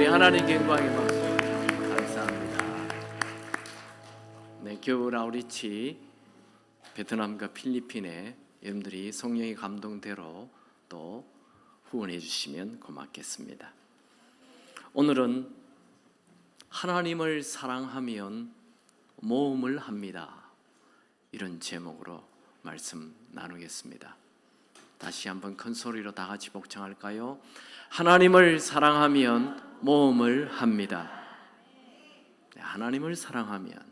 우리 하나님께 영광의 박수 감사합니다. 네, 겨울 아우리치 베트남과 필리핀에 여러분들이 성령의 감동대로 또 후원해 주시면 고맙겠습니다. 오늘은 하나님을 사랑하면 모험을 합니다, 이런 제목으로 말씀 나누겠습니다. 다시 한번 큰 소리로 다 같이 복창할까요? 하나님을 사랑하면 모험을 합니다. 하나님을 사랑하면,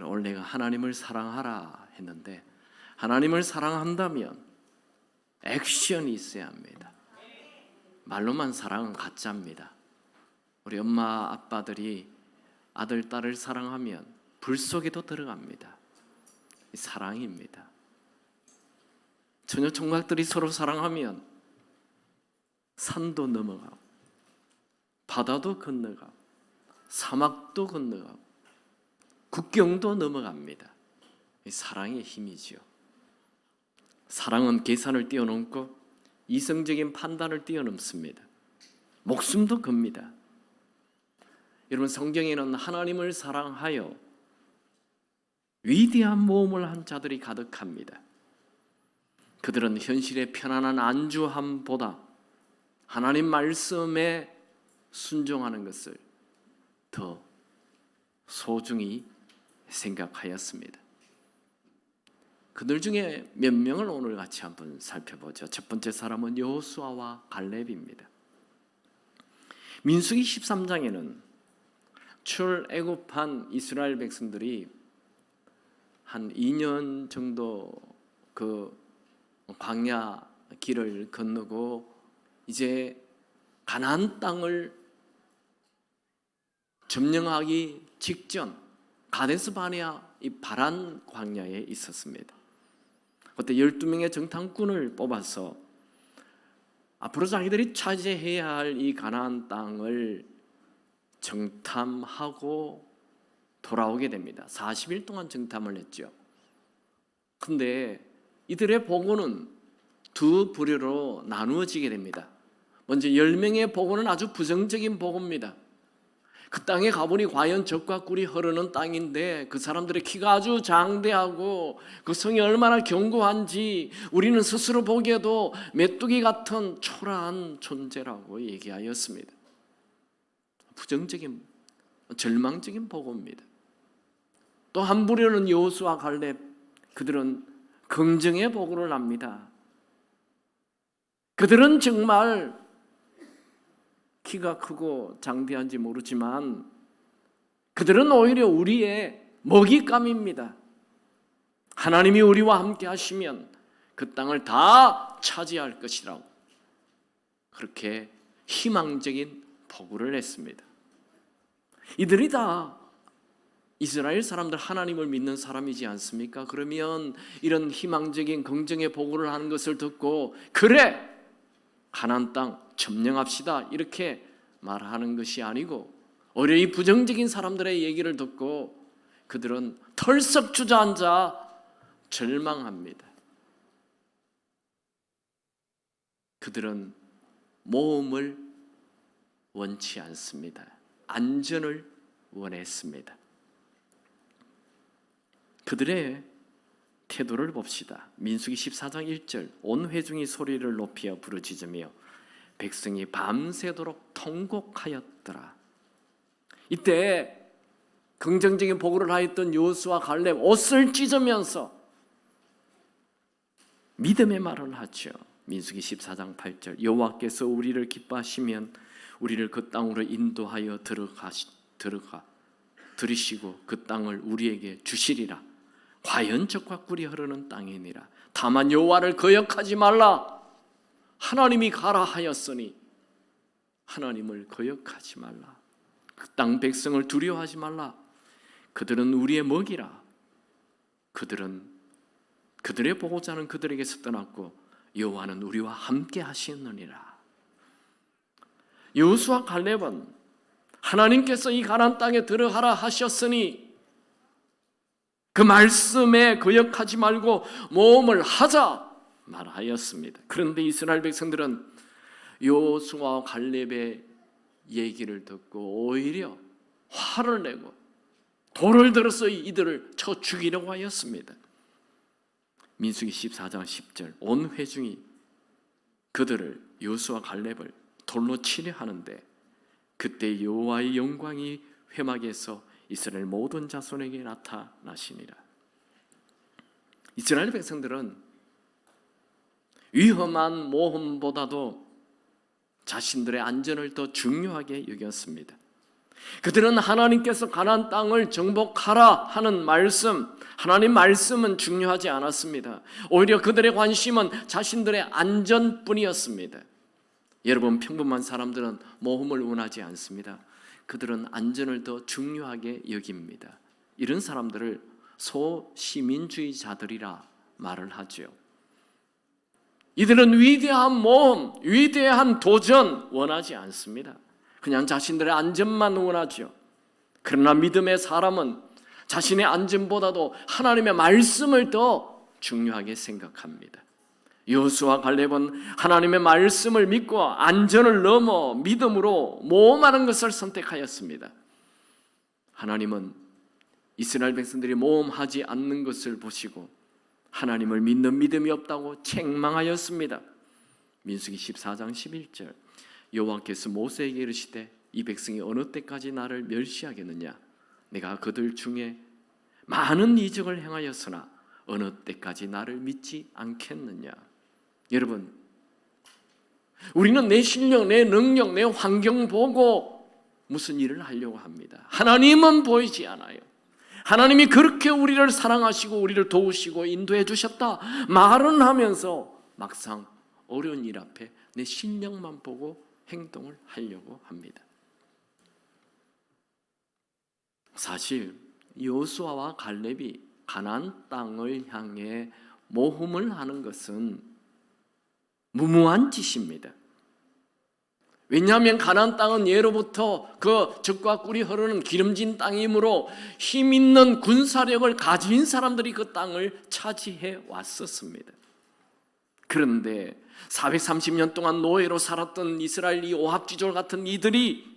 오늘 내가 하나님을 사랑하라 했는데 하나님을 사랑한다면 액션이 있어야 합니다. 말로만 사랑은 가짜입니다. 우리 엄마 아빠들이 아들 딸을 사랑하면 불 속에도 들어갑니다. 이 사랑입니다. 처녀 총각들이 서로 사랑하면 산도 넘어가고 바다도 건너가고 사막도 건너가고 국경도 넘어갑니다. 이 사랑의 힘이죠. 사랑은 계산을 뛰어넘고 이성적인 판단을 뛰어넘습니다. 목숨도 겁니다. 여러분, 성경에는 하나님을 사랑하여 위대한 모험을 한 자들이 가득합니다. 그들은 현실의 편안한 안주함보다 하나님 말씀에 순종하는 것을 더 소중히 생각하였습니다. 그들 중에 몇 명을 오늘 같이 한번 살펴보죠. 첫 번째 사람은 여호수아와 갈렙입니다. 민수기 13장에는 출애굽한 이스라엘 백성들이 한 2년 정도 그 광야 길을 건너고 이제 가나안 땅을 점령하기 직전 가데스 바네아 이 바란 광야에 있었습니다. 그때 12명의 정탐꾼을 뽑아서 앞으로 자기들이 차지해야 할 이 가나안 땅을 정탐하고 돌아오게 됩니다. 40일 동안 정탐을 했죠. 근데 이들의 보고는 두 부류로 나누어지게 됩니다. 먼저 10명의 보고는 아주 부정적인 보고입니다. 그 땅에 가보니 과연 젖과 꿀이 흐르는 땅인데 그 사람들의 키가 아주 장대하고 그 성이 얼마나 견고한지 우리는 스스로 보기에도 메뚜기 같은 초라한 존재라고 얘기하였습니다. 부정적인, 절망적인 보고입니다. 또 한 부류는 여호수아 갈렙, 그들은 긍정의 보고를 합니다. 그들은 정말 키가 크고 장대한지 모르지만 그들은 오히려 우리의 먹잇감입니다. 하나님이 우리와 함께 하시면 그 땅을 다 차지할 것이라고 그렇게 희망적인 보고를 했습니다. 이들이 다 이스라엘 사람들, 하나님을 믿는 사람이지 않습니까? 그러면 이런 희망적인 긍정의 보고를 하는 것을 듣고 그래, 가나안 땅 점령합시다 이렇게 말하는 것이 아니고 오히려 이 부정적인 사람들의 얘기를 듣고 그들은 털썩 주저앉아 절망합니다. 그들은 모험을 원치 않습니다. 안전을 원했습니다. 그들의 태도를 봅시다. 민수기 14장 1절, 온 회중이 소리를 높여 부르짖으며 백성이 밤새도록 통곡하였더라. 이때 긍정적인 보고를 하였던 여호수아 갈렙 옷을 찢으면서 믿음의 말을 하죠. 민수기 14장 8절, 여호와께서 우리를 기뻐하시면 우리를 그 땅으로 인도하여 들이시고 그 땅을 우리에게 주시리라. 과연 젖과 꿀이 흐르는 땅이니라. 다만 여호와를 거역하지 말라. 하나님이 가라 하였으니 하나님을 거역하지 말라. 그 땅 백성을 두려워하지 말라. 그들은 우리의 먹이라. 그들의 보호자는 그들에게서 떠났고 여호와는 우리와 함께 하시느니라. 여호수아 갈렙은 하나님께서 이 가나안 땅에 들어가라 하셨으니 그 말씀에 거역하지 말고 모험을 하자 말하였습니다. 그런데 이스라엘 백성들은 여호수아와 갈렙의 얘기를 듣고 오히려 화를 내고 돌을 들어서 이들을 쳐 죽이려고 하였습니다. 민수기 14장 10절 온 회중이 그들을 여호수아 갈렙을 돌로 치려 하는데 그때 여호와의 영광이 회막에서 이스라엘 모든 자손에게 나타나시니라. 이스라엘 백성들은 위험한 모험보다도 자신들의 안전을 더 중요하게 여겼습니다. 그들은 하나님께서 가나안 땅을 정복하라 하는 말씀, 하나님 말씀은 중요하지 않았습니다. 오히려 그들의 관심은 자신들의 안전뿐이었습니다. 여러분, 평범한 사람들은 모험을 원하지 않습니다. 그들은 안전을 더 중요하게 여깁니다. 이런 사람들을 소시민주의자들이라 말을 하죠. 이들은 위대한 모험, 위대한 도전 원하지 않습니다. 그냥 자신들의 안전만 원하죠. 그러나 믿음의 사람은 자신의 안전보다도 하나님의 말씀을 더 중요하게 생각합니다. 여호수아 갈렙은 하나님의 말씀을 믿고 안전을 넘어 믿음으로 모험하는 것을 선택하였습니다. 하나님은 이스라엘 백성들이 모험하지 않는 것을 보시고 하나님을 믿는 믿음이 없다고 책망하였습니다. 민수기 14장 11절 여호와께서 모세에게 이르시되 이 백성이 어느 때까지 나를 멸시하겠느냐? 내가 그들 중에 많은 이적을 행하였으나 어느 때까지 나를 믿지 않겠느냐? 여러분, 우리는 내 실력, 내 능력, 내 환경 보고 무슨 일을 하려고 합니다. 하나님은 보이지 않아요. 하나님이 그렇게 우리를 사랑하시고 우리를 도우시고 인도해 주셨다 말은 하면서 막상 어려운 일 앞에 내 실력만 보고 행동을 하려고 합니다. 사실 여호수아와 갈렙이 가나안 땅을 향해 모험을 하는 것은 무모한 짓입니다. 왜냐하면 가나안 땅은 예로부터 그 젖과 꿀이 흐르는 기름진 땅이므로 힘 있는 군사력을 가진 사람들이 그 땅을 차지해 왔었습니다. 그런데 430년 동안 노예로 살았던 이스라엘 이 오합지졸 같은 이들이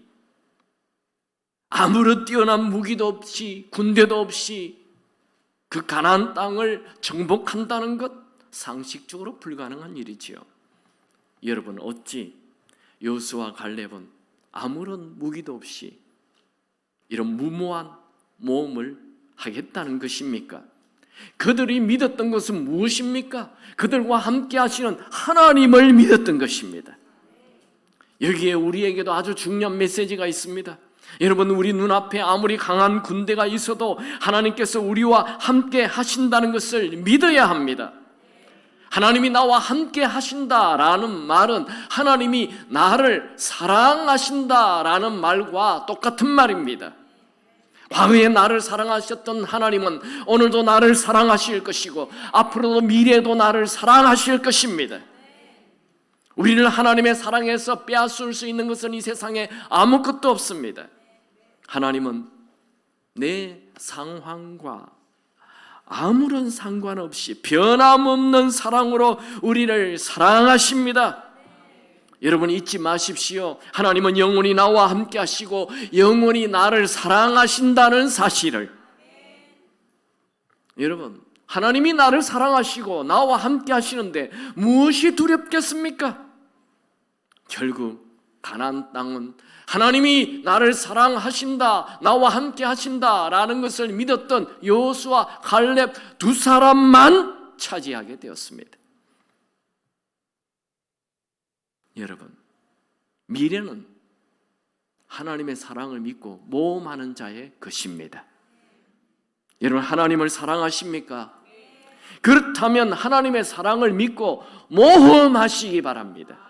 아무런 뛰어난 무기도 없이 군대도 없이 그 가나안 땅을 정복한다는 것 상식적으로 불가능한 일이지요. 여러분, 어찌 여호수아 갈렙은 아무런 무기도 없이 이런 무모한 모험을 하겠다는 것입니까? 그들이 믿었던 것은 무엇입니까? 그들과 함께 하시는 하나님을 믿었던 것입니다. 여기에 우리에게도 아주 중요한 메시지가 있습니다. 여러분, 우리 눈앞에 아무리 강한 군대가 있어도 하나님께서 우리와 함께 하신다는 것을 믿어야 합니다. 하나님이 나와 함께 하신다라는 말은 하나님이 나를 사랑하신다라는 말과 똑같은 말입니다. 과거에 나를 사랑하셨던 하나님은 오늘도 나를 사랑하실 것이고 앞으로도 미래에도 나를 사랑하실 것입니다. 우리를 하나님의 사랑에서 빼앗을 수 있는 것은 이 세상에 아무것도 없습니다. 하나님은 내 상황과 아무런 상관없이 변함없는 사랑으로 우리를 사랑하십니다. 여러분, 잊지 마십시오. 하나님은 영원히 나와 함께 하시고 영원히 나를 사랑하신다는 사실을. 여러분, 하나님이 나를 사랑하시고 나와 함께 하시는데 무엇이 두렵겠습니까? 결국 가나안 땅은 하나님이 나를 사랑하신다, 나와 함께 하신다라는 것을 믿었던 여호수아, 갈렙 두 사람만 차지하게 되었습니다. 여러분, 미래는 하나님의 사랑을 믿고 모험하는 자의 것입니다. 여러분, 하나님을 사랑하십니까? 그렇다면 하나님의 사랑을 믿고 모험하시기 바랍니다.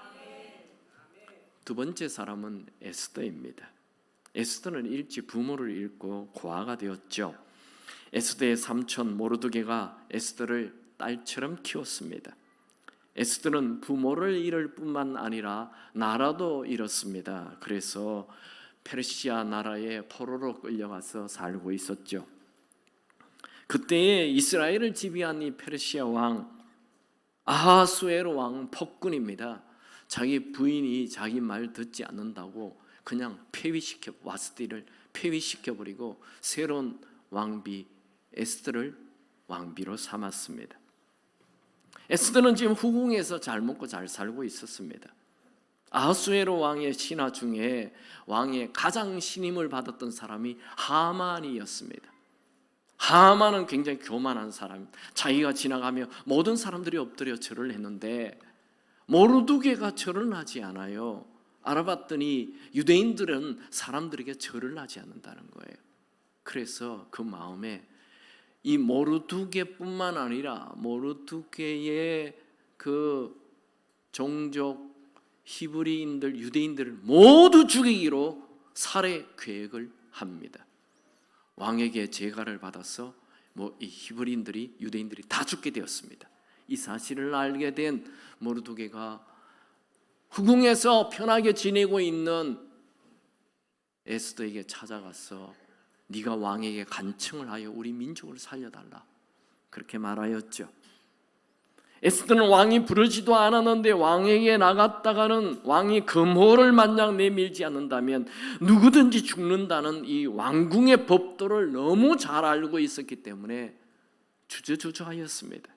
두 번째 사람은 에스더입니다. 에스더는 일찍 부모를 잃고 고아가 되었죠. 에스더의 삼촌 모르드게가 에스더를 딸처럼 키웠습니다. 에스더는 부모를 잃을 뿐만 아니라 나라도 잃었습니다. 그래서 페르시아 나라의 포로로 끌려가서 살고 있었죠. 그때에 이스라엘을 지배한 이 페르시아 왕 아하수에로 왕 폭군입니다. 자기 부인이 자기 말 듣지 않는다고 그냥 폐위시켜, 와스티를 폐위시켜버리고 새로운 왕비 에스더를 왕비로 삼았습니다. 에스더는 지금 후궁에서 잘 먹고 잘 살고 있었습니다. 아하수에로 왕의 신하 중에 왕의 가장 신임을 받았던 사람이 하만이었습니다. 하만은 굉장히 교만한 사람, 자기가 지나가며 모든 사람들이 엎드려 절을 했는데 모르두게가 절을 하지 않아요. 알아봤더니 유대인들은 사람들에게 절을 하지 않는다는 거예요. 그래서 그 마음에 이 모르두게뿐만 아니라 모르두게의 그 종족 히브리인들, 유대인들을 모두 죽이기로 살해 계획을 합니다. 왕에게 제가를 받아서 이 히브리인들이, 유대인들이 다 죽게 되었습니다. 이 사실을 알게 된 모르두게가 후궁에서 편하게 지내고 있는 에스더에게 찾아가서 네가 왕에게 간청을 하여 우리 민족을 살려달라, 그렇게 말하였죠. 에스더는 왕이 부르지도 않았는데 왕에게 나갔다가는 왕이 금호를 만약 내밀지 않는다면 누구든지 죽는다는 이 왕궁의 법도를 너무 잘 알고 있었기 때문에 주저주저하였습니다.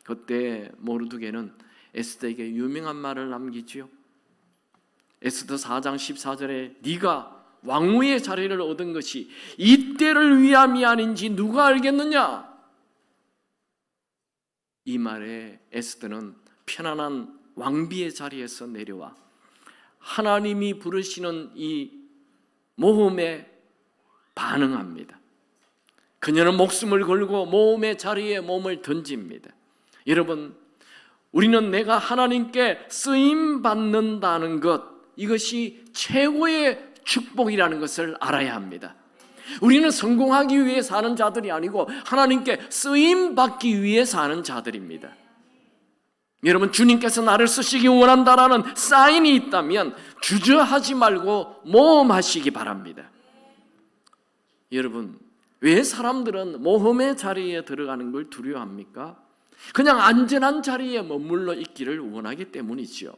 그때 모르두게는 에스더에게 유명한 말을 남기지요. 에스더 4장 14절에 네가 왕후의 자리를 얻은 것이 이때를 위함이 아닌지 누가 알겠느냐? 이 말에 에스더는 편안한 왕비의 자리에서 내려와 하나님이 부르시는 이 모험에 반응합니다. 그녀는 목숨을 걸고 모험의 자리에 몸을 던집니다. 여러분, 우리는 내가 하나님께 쓰임 받는다는 것, 이것이 최고의 축복이라는 것을 알아야 합니다. 우리는 성공하기 위해 사는 자들이 아니고 하나님께 쓰임 받기 위해 사는 자들입니다. 여러분, 주님께서 나를 쓰시기 원한다라는 사인이 있다면 주저하지 말고 모험하시기 바랍니다. 여러분, 왜 사람들은 모험의 자리에 들어가는 걸 두려워합니까? 그냥 안전한 자리에 머물러 있기를 원하기 때문이지요.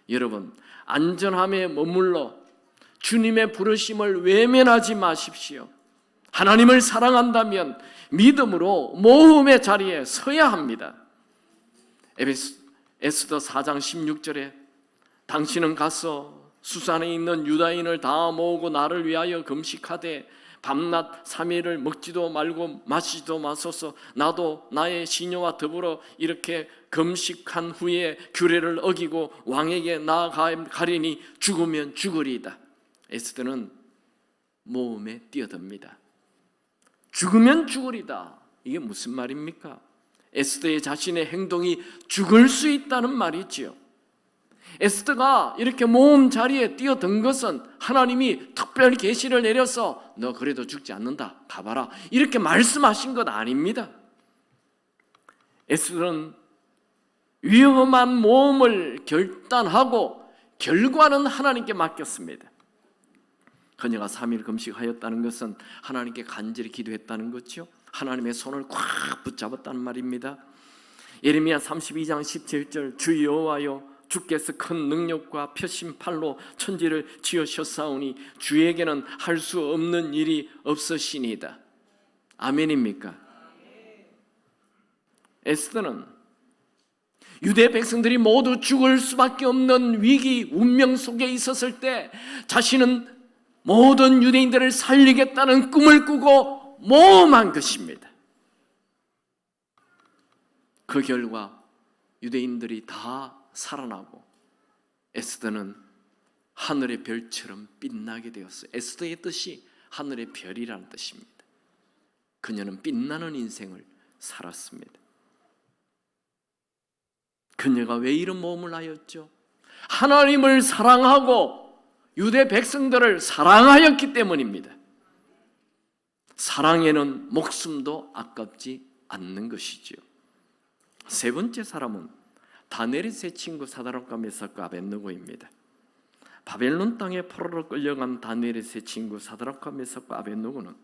여러분, 안전함에 머물러 주님의 부르심을 외면하지 마십시오. 하나님을 사랑한다면 믿음으로 모험의 자리에 서야 합니다. 에스더 4장 16절에 당신은 가서 수산에 있는 유다인을 다 모으고 나를 위하여 금식하되 밤낮 3일을 먹지도 말고 마시지도 마소서. 나도 나의 시녀와 더불어 이렇게 금식한 후에 규례를 어기고 왕에게 나아가리니 죽으면 죽으리이다. 에스더는 모험에 뛰어듭니다. 죽으면 죽으리다. 이게 무슨 말입니까? 에스더의 자신의 행동이 죽을 수 있다는 말이지요. 에스더가 이렇게 모험 자리에 뛰어든 것은 하나님이 특별히 계시를 내려서 너 그래도 죽지 않는다, 가봐라, 이렇게 말씀하신 것 아닙니다. 에스더는 위험한 모험을 결단하고 결과는 하나님께 맡겼습니다. 그녀가 3일 금식하였다는 것은 하나님께 간절히 기도했다는 거죠. 하나님의 손을 꽉 붙잡았다는 말입니다. 예레미야 32장 17절 주 여호와여 주께서 큰 능력과 펴신 팔로 천지를 지으셨사오니 주에게는 할 수 없는 일이 없으시니이다. 아멘입니까? 에스더는 유대 백성들이 모두 죽을 수밖에 없는 위기 운명 속에 있었을 때 자신은 모든 유대인들을 살리겠다는 꿈을 꾸고 모험한 것입니다. 그 결과 유대인들이 다 살아나고 에스더는 하늘의 별처럼 빛나게 되었어요. 에스더의 뜻이 하늘의 별이라는 뜻입니다. 그녀는 빛나는 인생을 살았습니다. 그녀가 왜 이런 모험을 하였죠? 하나님을 사랑하고 유대 백성들을 사랑하였기 때문입니다. 사랑에는 목숨도 아깝지 않는 것이지요. 세 번째 사람은 다니엘의 세 친구 사드락과 메삭과 아벳느고입니다. 바벨론 땅에 포로로 끌려간 다니엘의 세 친구 사드락과 메삭과 아벳느고는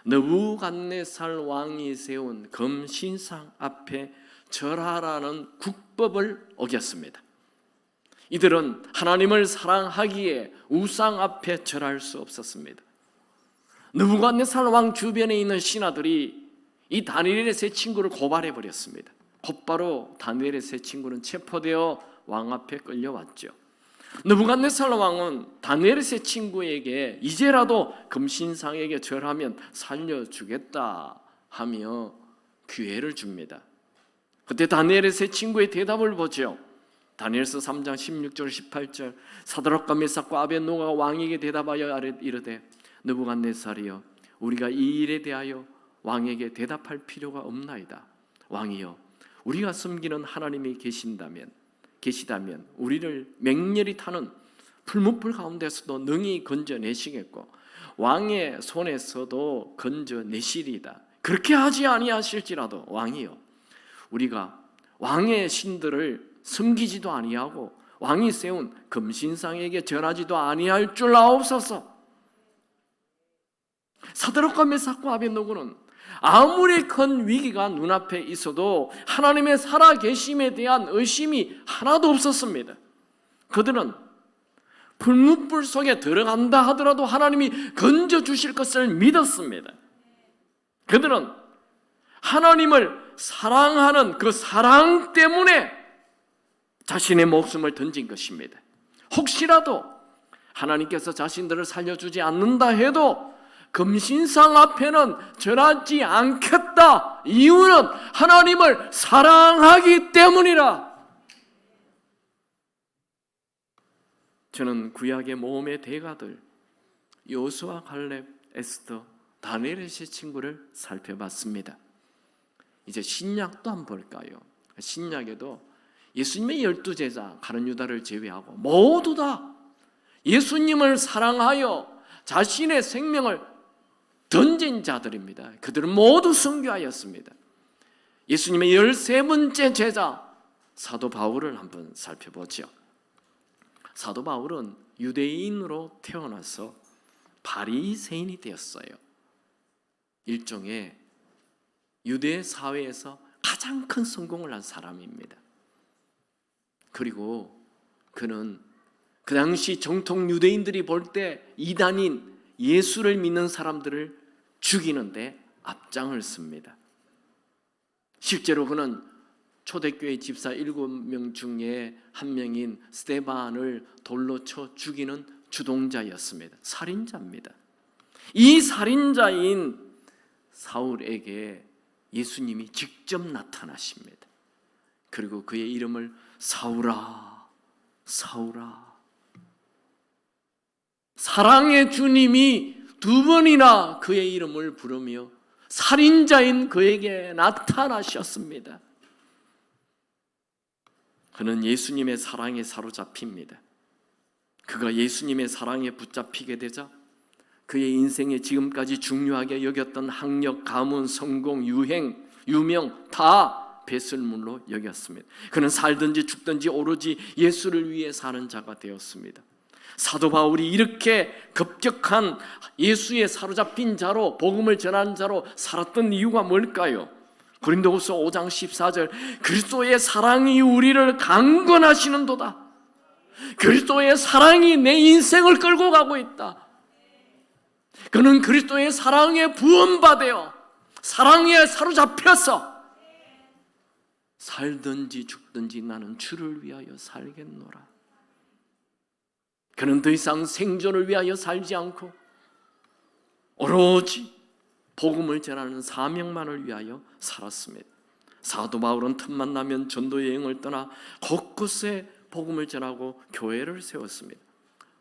느부갓네살 왕이 세운 금신상 앞에 절하라는 국법을 어겼습니다. 이들은 하나님을 사랑하기에 우상 앞에 절할 수 없었습니다. 느부갓네살 왕 주변에 있는 신하들이 이 다니엘의 세 친구를 고발해 버렸습니다. 곧바로 다니엘의 세 친구는 체포되어 왕 앞에 끌려왔죠. 느부갓네살 왕은 다니엘의 세 친구에게 이제라도 금신상에게 절하면 살려주겠다 하며 기회를 줍니다. 그때 다니엘의 세 친구의 대답을 보죠. 다니엘서 3장 16절 18절 사드락과 메삭과 아벳노고가 왕에게 대답하여 이르되 느부갓네살이여 우리가 이 일에 대하여 왕에게 대답할 필요가 없나이다. 왕이여 우리가 섬기는 하나님이 계시다면 우리를 맹렬히 타는 풀무불 가운데서도 능히 건져내시겠고 왕의 손에서도 건져내시리이다. 그렇게 하지 아니하실지라도 왕이여 우리가 왕의 신들을 섬기지도 아니하고 왕이 세운 금신상에게 절하지도 아니할 줄 아옵소서. 사드락과 메삭과 아벳노고는 아무리 큰 위기가 눈앞에 있어도 하나님의 살아계심에 대한 의심이 하나도 없었습니다. 그들은 불문불 속에 들어간다 하더라도 하나님이 건져주실 것을 믿었습니다. 그들은 하나님을 사랑하는 그 사랑 때문에 자신의 목숨을 던진 것입니다. 혹시라도 하나님께서 자신들을 살려주지 않는다 해도 금신상 앞에는 절하지 않겠다. 이유는 하나님을 사랑하기 때문이라. 저는 구약의 모험의 대가들 여호수아, 갈렙, 에스더, 다니엘의 세 친구를 살펴봤습니다. 이제 신약도 한번 볼까요? 신약에도 예수님의 12제자 가룟 유다를 제외하고 모두 다 예수님을 사랑하여 자신의 생명을 던진 자들입니다. 그들은 모두 순교하였습니다. 예수님의 13번째 제자 사도 바울을 한번 살펴보죠. 사도 바울은 유대인으로 태어나서 바리새인이 되었어요. 일종의 유대 사회에서 가장 큰 성공을 한 사람입니다. 그리고 그는 그 당시 정통 유대인들이 볼 때 이단인 예수를 믿는 사람들을 죽이는데 앞장을 씁니다. 실제로 그는 초대교회 집사 7명 중에 한 명인 스데반을 돌로 쳐 죽이는 주동자였습니다. 살인자입니다. 이 살인자인 사울에게 예수님이 직접 나타나십니다. 그리고 그의 이름을 사울아, 사울아. 사랑의 주님이 두 번이나 그의 이름을 부르며 살인자인 그에게 나타나셨습니다. 그는 예수님의 사랑에 사로잡힙니다. 그가 예수님의 사랑에 붙잡히게 되자 그의 인생에 지금까지 중요하게 여겼던 학력, 가문, 성공, 유행, 유명 다 배설물로 여겼습니다. 그는 살든지 죽든지 오로지 예수를 위해 사는 자가 되었습니다. 사도 바울이 이렇게 급격한 예수에 사로잡힌 자로 복음을 전하는 자로 살았던 이유가 뭘까요? 고린도후서 5장 14절 그리스도의 사랑이 우리를 강건하시는도다. 그리스도의 사랑이 내 인생을 끌고 가고 있다. 그는 그리스도의 사랑에 부원받아 사랑에 사로잡혀서 살든지 죽든지 나는 주를 위하여 살겠노라. 그는 더 이상 생존을 위하여 살지 않고 오로지 복음을 전하는 사명만을 위하여 살았습니다. 사도 바울은 틈만 나면 전도 여행을 떠나 곳곳에 복음을 전하고 교회를 세웠습니다.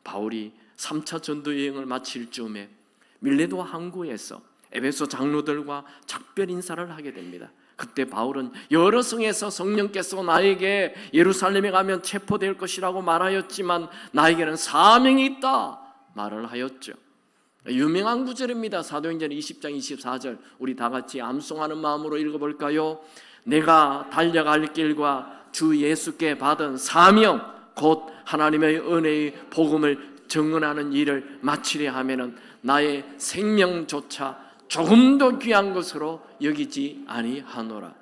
바울이 3차 전도 여행을 마칠 즈음에 밀레도 항구에서 에베소 장로들과 작별 인사를 하게 됩니다. 그때 바울은 여러 성에서 성령께서 나에게 예루살렘에 가면 체포될 것이라고 말하였지만 나에게는 사명이 있다 말을 하였죠. 유명한 구절입니다. 사도행전 20장 24절 우리 다 같이 암송하는 마음으로 읽어볼까요? 내가 달려갈 길과 주 예수께 받은 사명 곧 하나님의 은혜의 복음을 증언하는 일을 마치려 하면은 나의 생명조차 조금 더 귀한 것으로 여기지 아니하노라.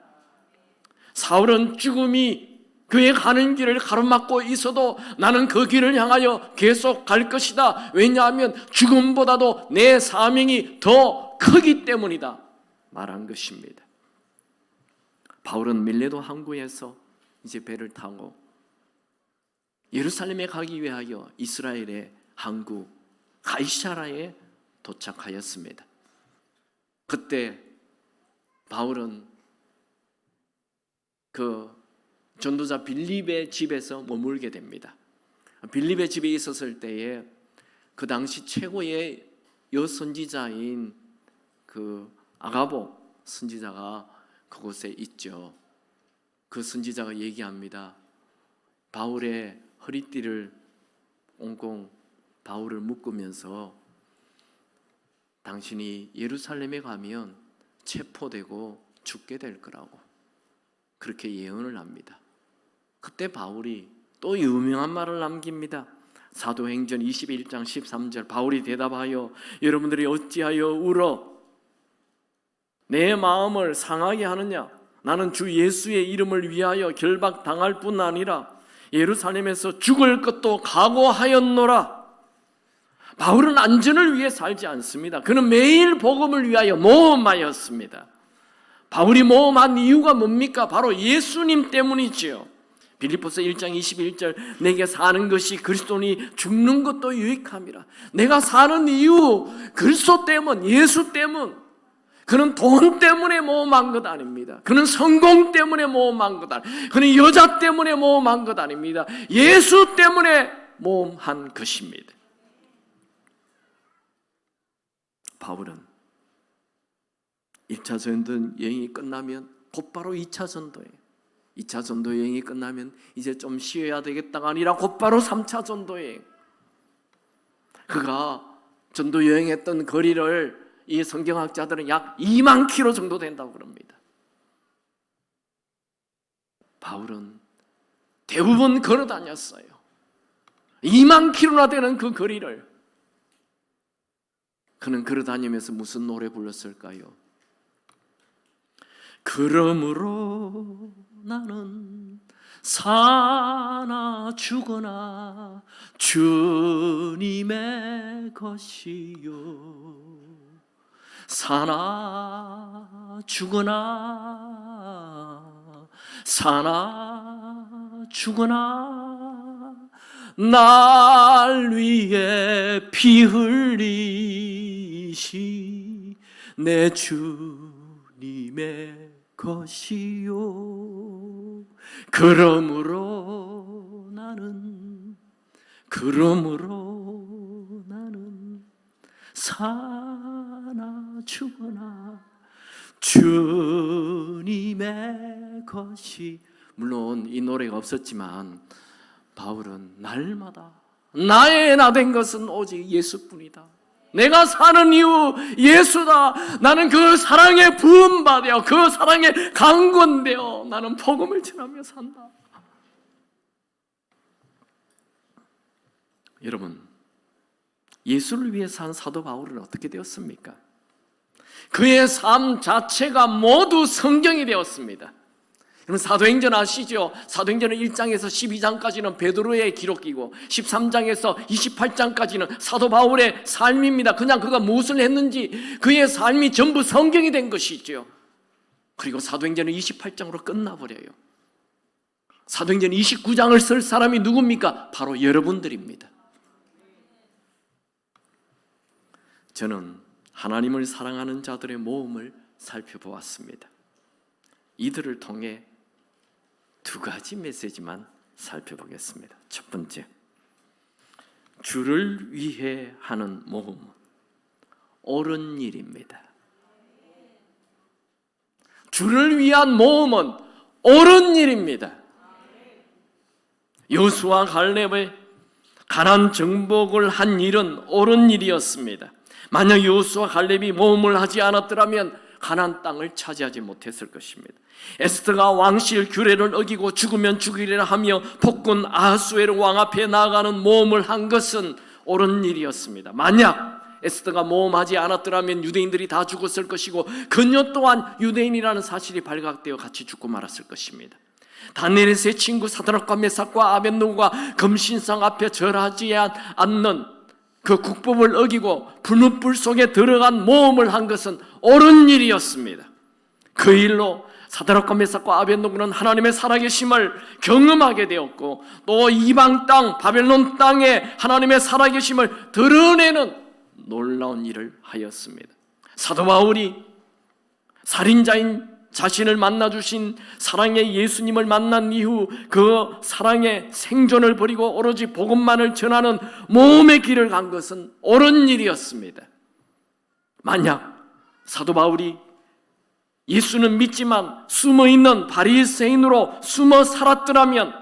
사울은 죽음이 그의 가는 길을 가로막고 있어도 나는 그 길을 향하여 계속 갈 것이다. 왜냐하면 죽음보다도 내 사명이 더 크기 때문이다 말한 것입니다. 바울은 밀레도 항구에서 이제 배를 타고 예루살렘에 가기 위하여 이스라엘의 항구 가이사라에 도착하였습니다. 그때 바울은 그 전도자 빌립의 집에서 머물게 됩니다. 빌립의 집에 있었을 때에 그 당시 최고의 여선지자인 그 아가보 선지자가 그곳에 있죠. 그 선지자가 얘기합니다. 바울의 허리띠를 꽁꽁 바울을 묶으면서 당신이 예루살렘에 가면 체포되고 죽게 될 거라고 그렇게 예언을 합니다. 그때 바울이 또 유명한 말을 남깁니다. 사도행전 21장 13절 바울이 대답하여 여러분들이 어찌하여 울어 내 마음을 상하게 하느냐 나는 주 예수의 이름을 위하여 결박당할 뿐 아니라 예루살렘에서 죽을 것도 각오하였노라. 바울은 안전을 위해 살지 않습니다. 그는 매일 복음을 위하여 모험하였습니다. 바울이 모험한 이유가 뭡니까? 바로 예수님 때문이지요. 빌립보서 1장 21절 내게 사는 것이 그리스도니 죽는 것도 유익함이라. 내가 사는 이유 그리스도 때문, 예수 때문. 그는 돈 때문에 모험한 것 아닙니다. 그는 성공 때문에 모험한 것 아닙니다. 그는 여자 때문에 모험한 것 아닙니다. 예수 때문에 모험한 것입니다. 바울은 1차 전도 여행이 끝나면 곧바로 2차 전도예요. 2차 전도 여행이 끝나면 이제 좀 쉬어야 되겠다가 아니라 곧바로 3차 전도 여행. 그가 전도 여행했던 거리를 이 성경학자들은 약 2만 킬로 정도 된다고 그럽니다. 바울은 대부분 걸어 다녔어요. 2만 킬로나 되는 그 거리를. 그는 걸어 다니면서 무슨 노래 불렀을까요? 그러므로 나는 사나 죽거나 주님의 것이요 사나 죽거나 사나 죽거나 날 위해 피 흘리시 내 주님의 것이요 그러므로 나는 사나 죽거나 주님의 것이. 물론 이 노래가 없었지만 바울은 날마다 나의 나 된 것은 오직 예수뿐이다. 내가 사는 이유 예수다. 나는 그 사랑에 부음받아 그 사랑에 강권되어 나는 복음을 전하며 산다. 여러분, 예수를 위해 산 사도 바울은 어떻게 되었습니까? 그의 삶 자체가 모두 성경이 되었습니다. 여러분 사도행전 아시죠? 사도행전은 1장에서 12장까지는 베드로의 기록이고 13장에서 28장까지는 사도 바울의 삶입니다. 그냥 그가 무엇을 했는지 그의 삶이 전부 성경이 된 것이죠. 그리고 사도행전은 28장으로 끝나버려요. 사도행전 29장을 쓸 사람이 누굽니까? 바로 여러분들입니다. 저는 하나님을 사랑하는 자들의 모험을 살펴보았습니다. 이들을 통해 두 가지 메시지만 살펴보겠습니다. 첫 번째, 주를 위해 하는 모험은 옳은 일입니다. 주를 위한 모험은 옳은 일입니다. 여호수아 갈렙의 가나안 정복을 한 일은 옳은 일이었습니다. 만약 여호수아 갈렙이 모험을 하지 않았더라면 가나안 땅을 차지하지 못했을 것입니다. 에스더가 왕실 규례를 어기고 죽으면 죽이리라 하며 폭군 아하수에르 왕 앞에 나아가는 모험을 한 것은 옳은 일이었습니다. 만약 에스더가 모험하지 않았더라면 유대인들이 다 죽었을 것이고 그녀 또한 유대인이라는 사실이 발각되어 같이 죽고 말았을 것입니다. 다니엘의 세 친구 사드락과 메삭과 아벳노고가 금신상 앞에 절하지 않는 그 국법을 어기고 불문 불 속에 들어간 모험을 한 것은 옳은 일이었습니다. 그 일로 사드락과 메삭과 아벳노고는 하나님의 살아계심을 경험하게 되었고, 또 이방 땅 바벨론 땅에 하나님의 살아계심을 드러내는 놀라운 일을 하였습니다. 사도 바울이 살인자인 자신을 만나주신 사랑의 예수님을 만난 이후 그 사랑의 생존을 버리고 오로지 복음만을 전하는 모험의 길을 간 것은 옳은 일이었습니다. 만약 사도 바울이 예수는 믿지만 숨어있는 바리새인으로 숨어 살았더라면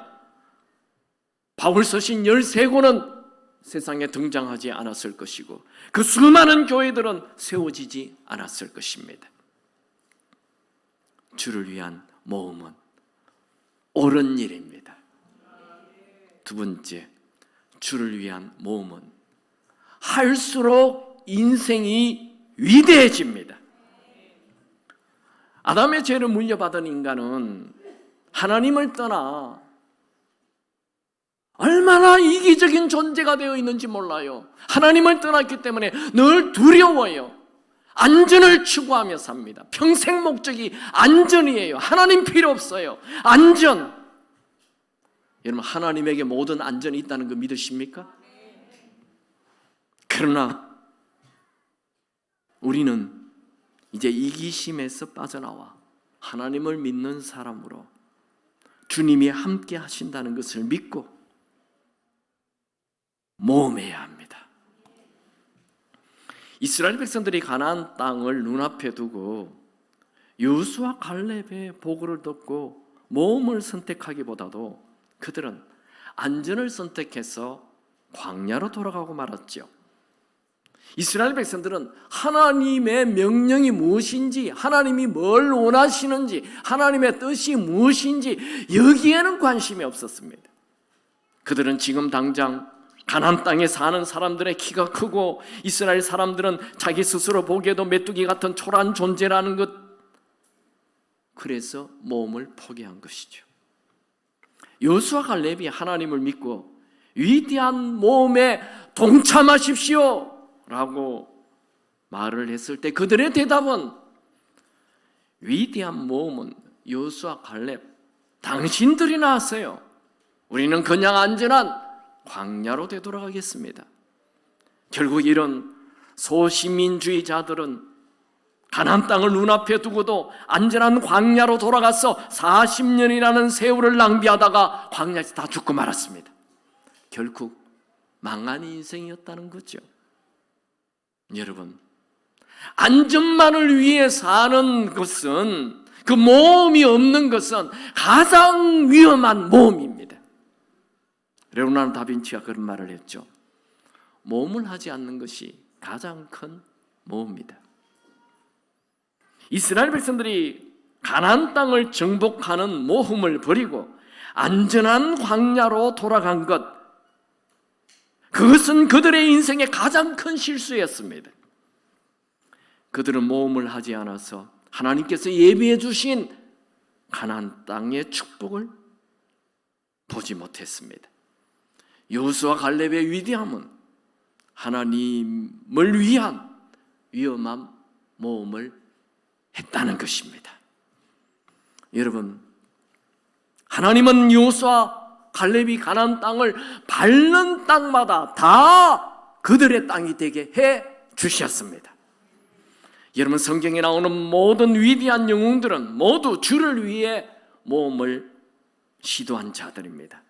바울 서신 13권은 세상에 등장하지 않았을 것이고, 그 수많은 교회들은 세워지지 않았을 것입니다. 주를 위한 모험은 옳은 일입니다. 두 번째, 주를 위한 모험은 할수록 인생이 위대해집니다. 아담의 죄를 물려받은 인간은 하나님을 떠나 얼마나 이기적인 존재가 되어 있는지 몰라요. 하나님을 떠났기 때문에 늘 두려워요. 안전을 추구하며 삽니다. 평생 목적이 안전이에요. 하나님 필요 없어요. 안전. 여러분, 하나님에게 모든 안전이 있다는 거 믿으십니까? 그러나 우리는 이제 이기심에서 빠져나와 하나님을 믿는 사람으로 주님이 함께 하신다는 것을 믿고 모험해야 합니다. 이스라엘 백성들이 가나안 땅을 눈앞에 두고 여호수아 갈렙의 보고를 듣고 모험을 선택하기보다도 그들은 안전을 선택해서 광야로 돌아가고 말았죠. 이스라엘 백성들은 하나님의 명령이 무엇인지, 하나님이 뭘 원하시는지, 하나님의 뜻이 무엇인지 여기에는 관심이 없었습니다. 그들은 지금 당장 가나안 땅에 사는 사람들의 키가 크고 이스라엘 사람들은 자기 스스로 보기에도 메뚜기 같은 초라한 존재라는 것, 그래서 모험을 포기한 것이죠. 여호수아 갈렙이 하나님을 믿고 위대한 모험에 동참하십시오 라고 말을 했을 때 그들의 대답은, 위대한 모험은 여호수아 갈렙 당신들이나 하세요. 우리는 그냥 안전한 광야로 되돌아가겠습니다. 결국 이런 소시민주의자들은 가나안 땅을 눈앞에 두고도 안전한 광야로 돌아가서 40년이라는 세월을 낭비하다가 광야에서 다 죽고 말았습니다. 결국 망한 인생이었다는 거죠. 여러분, 안전만을 위해 사는 것은, 그 모험이 없는 것은 가장 위험한 모험입니다. 레오나르도 다빈치가 그런 말을 했죠. 모험을 하지 않는 것이 가장 큰 모험입니다. 이스라엘 백성들이 가나안 땅을 정복하는 모험을 버리고 안전한 광야로 돌아간 것, 그것은 그들의 인생의 가장 큰 실수였습니다. 그들은 모험을 하지 않아서 하나님께서 예비해 주신 가나안 땅의 축복을 보지 못했습니다. 여호수아 갈렙의 위대함은 하나님을 위한 위험한 모험을 했다는 것입니다. 여러분, 하나님은 여호수아 갈렙이 가나안 땅을 밟는 땅마다 다 그들의 땅이 되게 해 주셨습니다. 여러분, 성경에 나오는 모든 위대한 영웅들은 모두 주를 위해 모험을 시도한 자들입니다.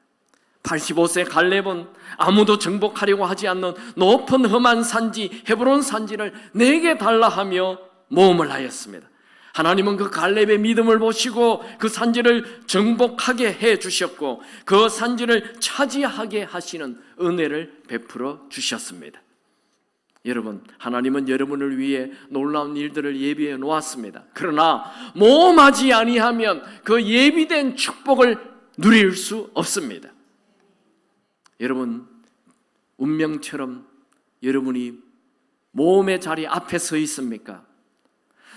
85세 갈렙은 아무도 정복하려고 하지 않는 높은 험한 산지 헤브론 산지를 내게 달라 하며 모험을 하였습니다. 하나님은 그 갈렙의 믿음을 보시고 그 산지를 정복하게 해 주셨고 그 산지를 차지하게 하시는 은혜를 베풀어 주셨습니다. 여러분, 하나님은 여러분을 위해 놀라운 일들을 예비해 놓았습니다. 그러나 모험하지 아니하면 그 예비된 축복을 누릴 수 없습니다. 여러분, 운명처럼 여러분이 모험의 자리 앞에 서 있습니까?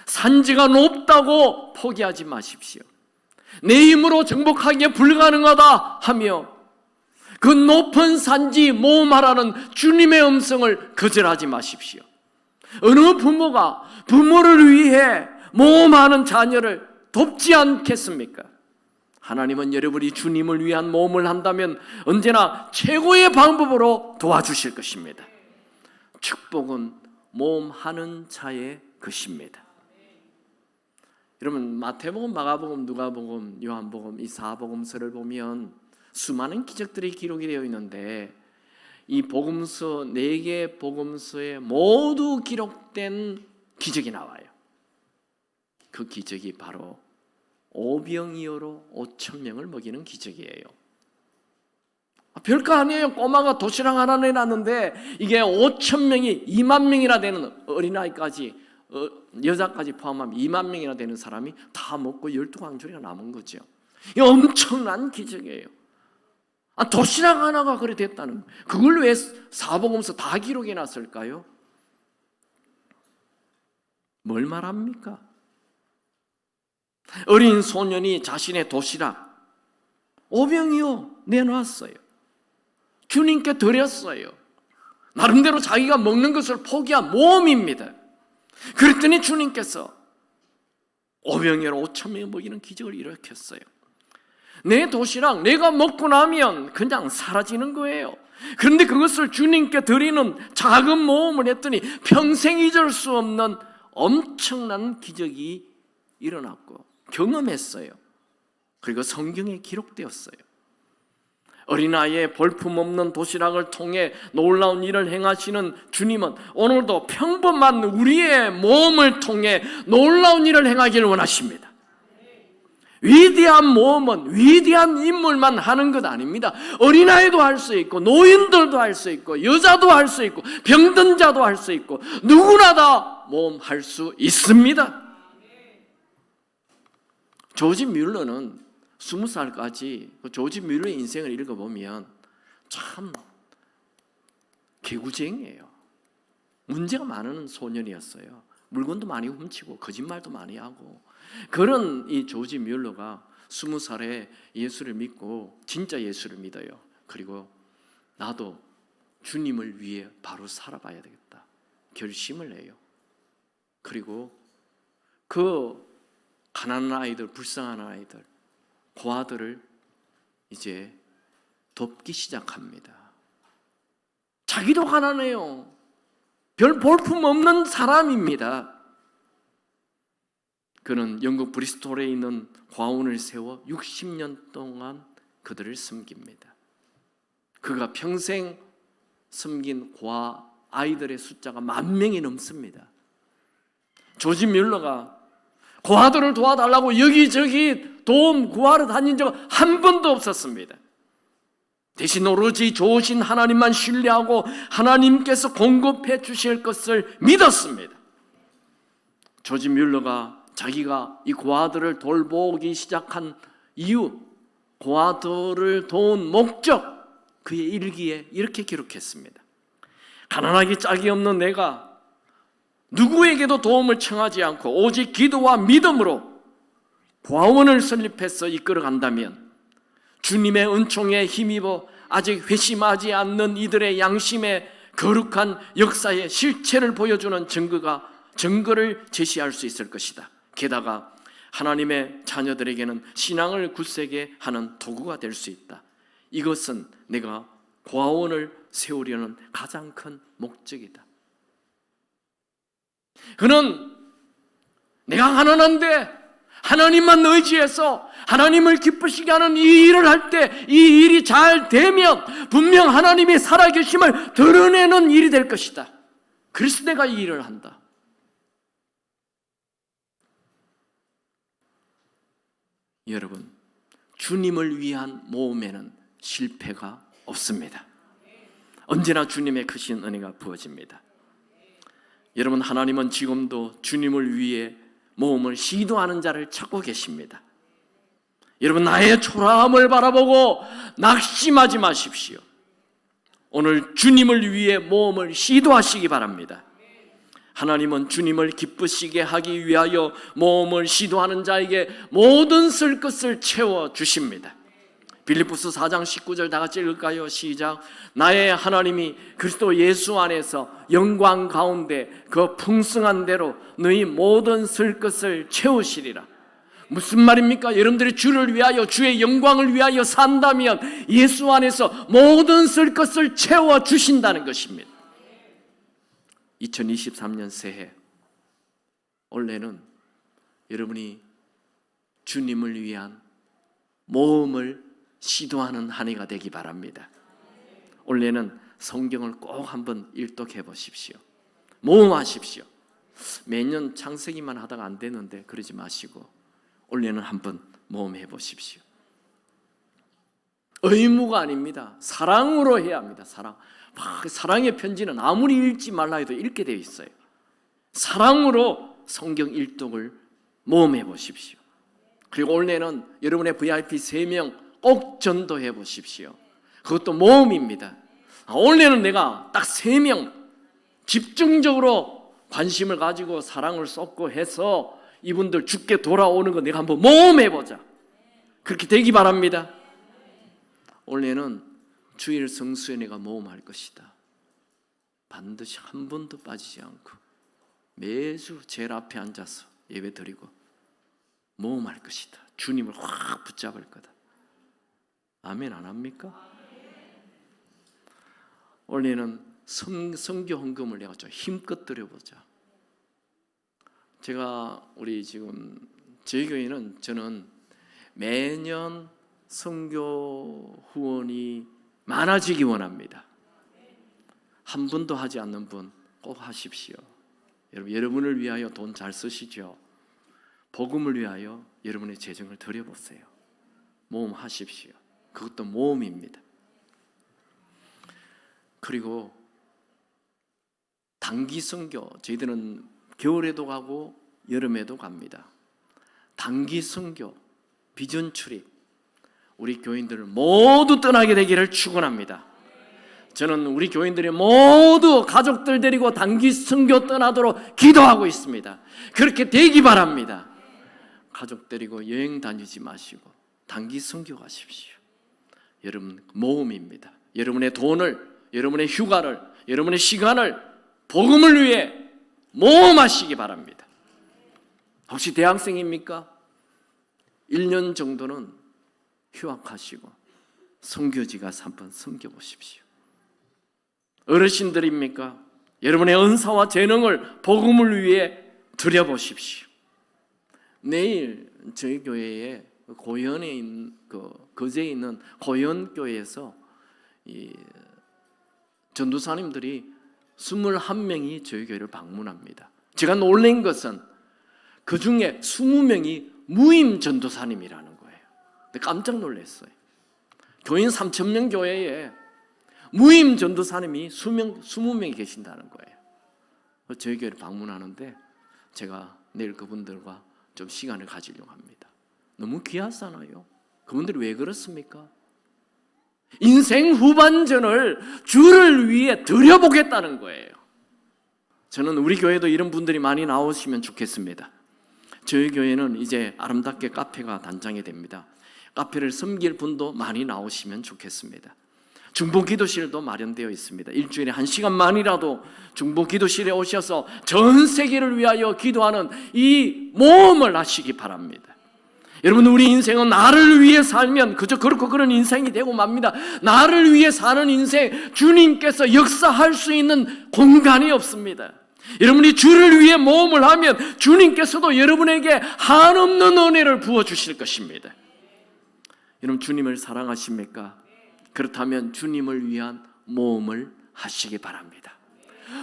산지가 높다고 포기하지 마십시오. 내 힘으로 정복하기에 불가능하다 하며 그 높은 산지 모험하라는 주님의 음성을 거절하지 마십시오. 어느 부모가 부모를 위해 모험하는 자녀를 돕지 않겠습니까? 하나님은 여러분이 주님을 위한 모험을 한다면 언제나 최고의 방법으로 도와주실 것입니다. 축복은 모험하는 자의 것입니다. 여러분, 마태복음, 마가복음, 누가복음, 요한복음 이 4복음서를 보면 수많은 기적들이 기록이 되어 있는데 이 복음서 4개 복음서에 모두 기록된 기적이 나와요. 그 기적이 바로 오병이어로 5,000명을 먹이는 기적이에요. 별거 아니에요. 꼬마가 도시락 하나 내놨는데 이게 5,000명이 2만 명이나 되는 어린아이까지 여자까지 포함하면 2만 명이나 되는 사람이 다 먹고 12광주리가 남은 거죠. 이 엄청난 기적이에요. 도시락 하나가 그래 됐다는 거예요. 그걸 왜 사복음서 다 기록해 놨을까요? 뭘 말합니까? 어린 소년이 자신의 도시락 오병이어 내놨어요. 주님께 드렸어요. 나름대로 자기가 먹는 것을 포기한 모험입니다. 그랬더니 주님께서 오병이어로 5,000명을 먹이는 기적을 일으켰어요. 내 도시락 내가 먹고 나면 그냥 사라지는 거예요. 그런데 그것을 주님께 드리는 작은 모험을 했더니 평생 잊을 수 없는 엄청난 기적이 일어났고 경험했어요. 그리고 성경에 기록되었어요. 어린아이의 볼품없는 도시락을 통해 놀라운 일을 행하시는 주님은 오늘도 평범한 우리의 모험을 통해 놀라운 일을 행하기를 원하십니다. 위대한 모험은 위대한 인물만 하는 것 아닙니다. 어린아이도 할 수 있고 노인들도 할 수 있고 여자도 할 수 있고 병든 자도 할 수 있고 누구나 다 모험할 수 있습니다. 조지 뮬러는 20살까지 조지 뮬러의 인생을 읽어보면 참 개구쟁이에요. 문제가 많은 소년이었어요. 물건도 많이 훔치고 거짓말도 많이 하고 그런 이 조지 뮬러가 20살에 예수를 믿고 진짜 예수를 믿어요. 그리고 나도 주님을 위해 바로 살아봐야 되겠다 결심을 해요. 그리고 그 가난한 아이들, 불쌍한 아이들, 고아들을 이제 돕기 시작합니다. 자기도 가난해요. 별 볼품 없는 사람입니다. 그는 영국 브리스톨에 있는 과원을 세워 60년 동안 그들을 섬깁니다. 그가 평생 섬긴 고아 아이들의 숫자가 10,000명이 넘습니다. 조지 뮬러가 고아들을 도와달라고 여기저기 도움 구하러 다닌 적 한 번도 없었습니다. 대신 오로지 좋으신 하나님만 신뢰하고 하나님께서 공급해 주실 것을 믿었습니다. 조지 뮬러가 자기가 이 고아들을 돌보기 시작한 이유, 고아들을 도운 목적, 그의 일기에 이렇게 기록했습니다. 가난하기 짝이 없는 내가 누구에게도 도움을 청하지 않고 오직 기도와 믿음으로 고아원을 설립해서 이끌어간다면 주님의 은총에 힘입어 아직 회심하지 않는 이들의 양심의 거룩한 역사의 실체를 보여주는 증거를 제시할 수 있을 것이다. 게다가 하나님의 자녀들에게는 신앙을 굳세게 하는 도구가 될 수 있다. 이것은 내가 고아원을 세우려는 가장 큰 목적이다. 그는 내가 가난한데 하나님만 의지해서 하나님을 기쁘시게 하는 이 일을 할 때 이 일이 잘 되면 분명 하나님이 살아계심을 드러내는 일이 될 것이다. 그래서 내가 이 일을 한다. 여러분, 주님을 위한 모험에는 실패가 없습니다. 언제나 주님의 크신 은혜가 부어집니다. 여러분, 하나님은 지금도 주님을 위해 모험을 시도하는 자를 찾고 계십니다. 여러분, 나의 초라함을 바라보고 낙심하지 마십시오. 오늘 주님을 위해 모험을 시도하시기 바랍니다. 하나님은 주님을 기쁘시게 하기 위하여 모험을 시도하는 자에게 모든 쓸 것을 채워주십니다. 빌립보서 4장 19절 다 같이 읽을까요? 시작. 나의 하나님이 그리스도 예수 안에서 영광 가운데 그 풍성한 대로 너희 모든 쓸 것을 채우시리라. 무슨 말입니까? 여러분들이 주를 위하여, 주의 영광을 위하여 산다면 예수 안에서 모든 쓸 것을 채워주신다는 것입니다. 2023년 새해, 올해는 여러분이 주님을 위한 모험을 시도하는 한 해가 되기 바랍니다. 올해는 성경을 꼭 한번 일독해 보십시오. 모험하십시오. 매년 창세기만 하다가 안 되는데 그러지 마시고 올해는 한번 모험해 보십시오. 의무가 아닙니다. 사랑으로 해야 합니다. 사랑의 편지는 아무리 읽지 말라 해도 읽게 되어 있어요. 사랑으로 성경 일독을 모험해 보십시오. 그리고 올해는 여러분의 VIP 3명 꼭 전도해 보십시오. 그것도 모험입니다. 올해는 내가 딱 3명 집중적으로 관심을 가지고 사랑을 쏟고 해서 이분들 죽게 돌아오는 거 내가 한번 모험해 보자. 그렇게 되기 바랍니다. 올해는 주일 성수에 내가 모험할 것이다. 반드시 한 번도 빠지지 않고 매주 제일 앞에 앉아서 예배 드리고 모험할 것이다. 주님을 확 붙잡을 거다. 아멘 안 합니까? 올해는 선교 헌금을 내가 좀 힘껏 드려보자. 제가 우리 지금 저희 교회는 저는 매년 선교 후원이 많아지기 원합니다. 한 분도 하지 않는 분 꼭 하십시오. 여러분을 위하여 돈 잘 쓰시죠. 복음을 위하여 여러분의 재정을 드려보세요. 모험하십시오. 그것도 모험입니다. 그리고 단기 선교, 저희들은 겨울에도 가고 여름에도 갑니다. 단기 선교, 비전 출입, 우리 교인들을 모두 떠나게 되기를 축원합니다. 저는 우리 교인들이 모두 가족들 데리고 단기 선교 떠나도록 기도하고 있습니다. 그렇게 되기 바랍니다. 가족 데리고 여행 다니지 마시고 단기 선교 가십시오. 여러분 모험입니다. 여러분의 돈을, 여러분의 휴가를, 여러분의 시간을 복음을 위해 모험하시기 바랍니다. 혹시 대학생입니까? 1년 정도는 휴학하시고 선교지 가서 한번 섬겨보십시오. 어르신들입니까? 여러분의 은사와 재능을 복음을 위해 드려보십시오. 내일 저희 교회에 고현에 있는 거제에 있는 고현교회에서 이 전도사님들이 21명이 저희 교회를 방문합니다. 제가 놀란 것은 그 중에 20명이 무임 전도사님이라는 거예요. 근데 깜짝 놀랐어요. 교인 3,000명 교회에 무임 전도사님이 20명이 계신다는 거예요. 저희 교회를 방문하는데 제가 내일 그분들과 좀 시간을 가지려고 합니다. 너무 귀하잖아요. 그분들이 왜 그렇습니까? 인생 후반전을 주를 위해 드려보겠다는 거예요. 저는 우리 교회도 이런 분들이 많이 나오시면 좋겠습니다. 저희 교회는 이제 아름답게 카페가 단장이 됩니다. 카페를 섬길 분도 많이 나오시면 좋겠습니다. 중보 기도실도 마련되어 있습니다. 일주일에 1시간만이라도 중보 기도실에 오셔서 전 세계를 위하여 기도하는 이 모험을 하시기 바랍니다. 여러분, 우리 인생은 나를 위해 살면 그저 그렇고 그런 인생이 되고 맙니다. 나를 위해 사는 인생, 주님께서 역사할 수 있는 공간이 없습니다. 여러분이 주를 위해 모험을 하면 주님께서도 여러분에게 한없는 은혜를 부어주실 것입니다. 여러분, 주님을 사랑하십니까? 그렇다면 주님을 위한 모험을 하시기 바랍니다.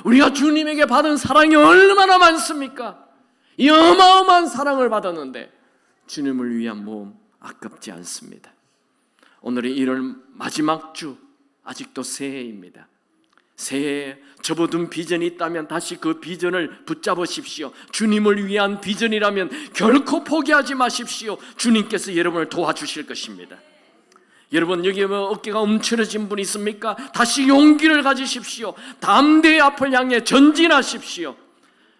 우리가 주님에게 받은 사랑이 얼마나 많습니까? 이 어마어마한 사랑을 받았는데 주님을 위한 모험 아깝지 않습니다. 오늘이 1월 마지막 주, 아직도 새해입니다. 새해에 접어둔 비전이 있다면 다시 그 비전을 붙잡으십시오. 주님을 위한 비전이라면 결코 포기하지 마십시오. 주님께서 여러분을 도와주실 것입니다. 여러분, 여기 어깨가 움츠러진 분 있습니까? 다시 용기를 가지십시오. 담대히 앞을 향해 전진하십시오.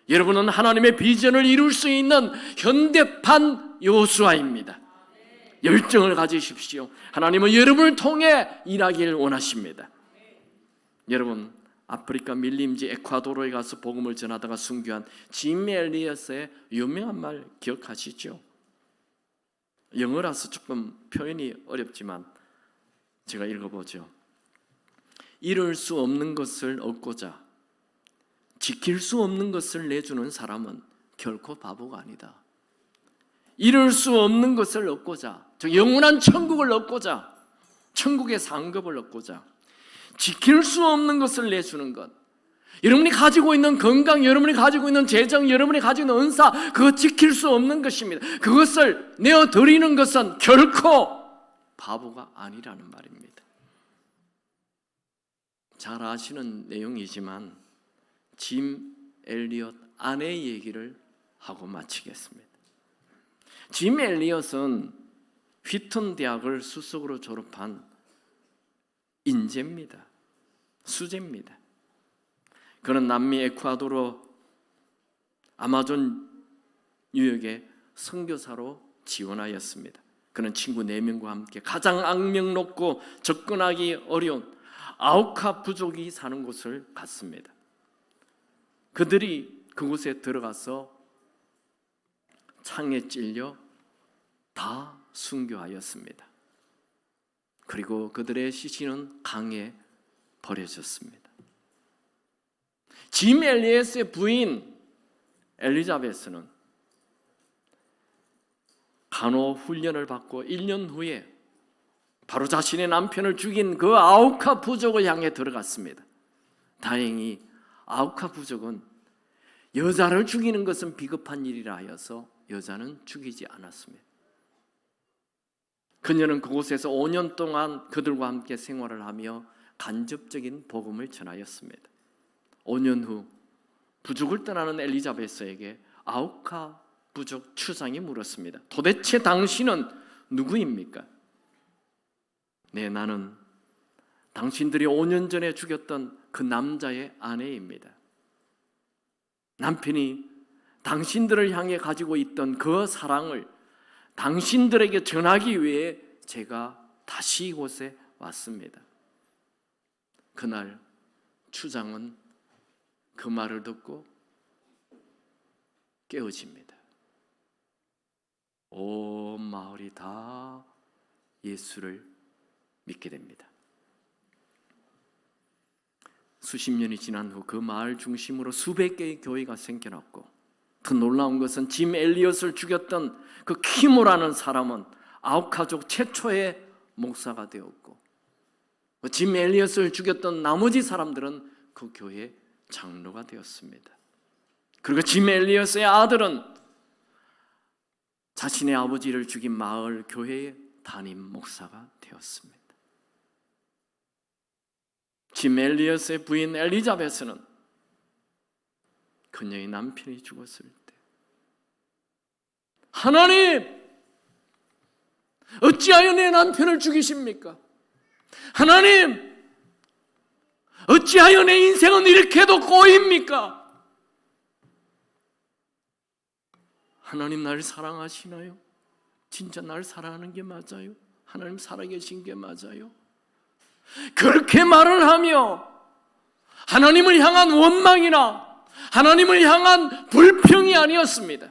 여러분은 하나님의 비전을 이룰 수 있는 현대판 여호수아입니다. 열정을 가지십시오. 하나님은 여러분을 통해 일하기를 원하십니다. 여러분, 아프리카 밀림지 에콰도르에 가서 복음을 전하다가 순교한 짐 엘리엇의 유명한 말 기억하시죠? 영어라서 조금 표현이 어렵지만 제가 읽어보죠. 이룰 수 없는 것을 얻고자 지킬 수 없는 것을 내주는 사람은 결코 바보가 아니다. 이룰 수 없는 것을 얻고자, 즉 영원한 천국을 얻고자, 천국의 상급을 얻고자 지킬 수 없는 것을 내주는 것, 여러분이 가지고 있는 건강, 여러분이 가지고 있는 재정, 여러분이 가지고 있는 은사, 그거 지킬 수 없는 것입니다. 그것을 내어드리는 것은 결코 바보가 아니라는 말입니다. 잘 아시는 내용이지만 짐 엘리엇 아내의 얘기를 하고 마치겠습니다. 짐 엘리엇은 휘튼 대학을 수석으로 졸업한 인재입니다. 수재입니다. 그는 남미 에콰도르 아마존 유역에 선교사로 지원하였습니다. 그는 친구 4명과 함께 가장 악명 높고 접근하기 어려운 아우카 부족이 사는 곳을 갔습니다. 그들이 그곳에 들어가서 창에 찔려 다 순교하였습니다. 그리고 그들의 시신은 강에 버려졌습니다. 짐 엘리엇의 부인 엘리자베스는 간호 훈련을 받고 1년 후에 바로 자신의 남편을 죽인 그 아우카 부족을 향해 들어갔습니다. 다행히 아우카 부족은 여자를 죽이는 것은 비겁한 일이라 하여서 여자는 죽이지 않았습니다. 그녀는 그곳에서 5년 동안 그들과 함께 생활을 하며 간접적인 복음을 전하였습니다. 5년 후 부족을 떠나는 엘리자베스에게 아우카 부족 추장이 물었습니다. 도대체 당신은 누구입니까? 네, 나는 당신들이 5년 전에 죽였던 그 남자의 아내입니다. 남편이 당신들을 향해 가지고 있던 그 사랑을 당신들에게 전하기 위해 제가 다시 이곳에 왔습니다. 그날 추장은 그 말을 듣고 깨어집니다. 온 마을이 다 예수를 믿게 됩니다. 수십 년이 지난 후 그 마을 중심으로 수백 개의 교회가 생겨났고, 더 놀라운 것은 짐 엘리엇을 죽였던 그 키모라는 사람은 아우카족 최초의 목사가 되었고, 짐 엘리엇을 죽였던 나머지 사람들은 그 교회 장로가 되었습니다. 그리고 짐 엘리엇의 아들은 자신의 아버지를 죽인 마을 교회의 담임 목사가 되었습니다. 짐 엘리엇의 부인 엘리자베스는 그녀의 남편이 죽었을 때 하나님, 어찌하여 내 남편을 죽이십니까? 하나님, 어찌하여 내 인생은 이렇게도 꼬입니까? 하나님 날 사랑하시나요? 진짜 날 사랑하는 게 맞아요? 하나님 살아계신 게 맞아요? 그렇게 말을 하며 하나님을 향한 원망이나 하나님을 향한 불평이 아니었습니다.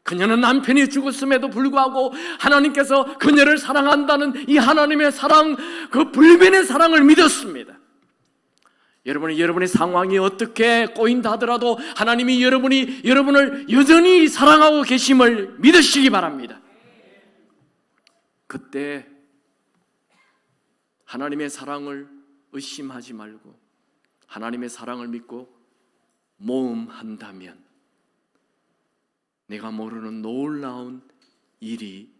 그녀는 남편이 죽었음에도 불구하고 하나님께서 그녀를 사랑한다는 이 하나님의 사랑, 그 불변의 사랑을 믿었습니다. 여러분의 상황이 어떻게 꼬인다 하더라도 하나님이 여러분을 여전히 사랑하고 계심을 믿으시기 바랍니다. 그때 하나님의 사랑을 의심하지 말고 하나님의 사랑을 믿고 모험한다면 내가 모르는 놀라운 일이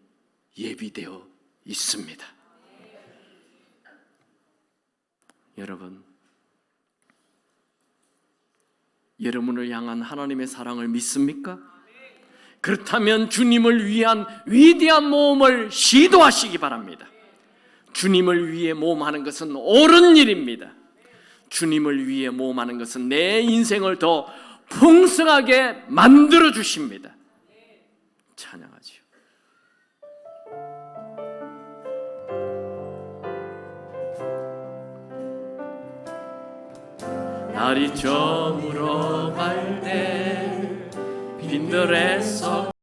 예비되어 있습니다. 여러분을 향한 하나님의 사랑을 믿습니까? 그렇다면 주님을 위한 위대한 모험을 시도하시기 바랍니다. 주님을 위해 모험하는 것은 옳은 일입니다. 주님을 위해 모험하는 것은 내 인생을 더 풍성하게 만들어 주십니다. 찬양하지요. 날이 저물어 갈 때 빈들에서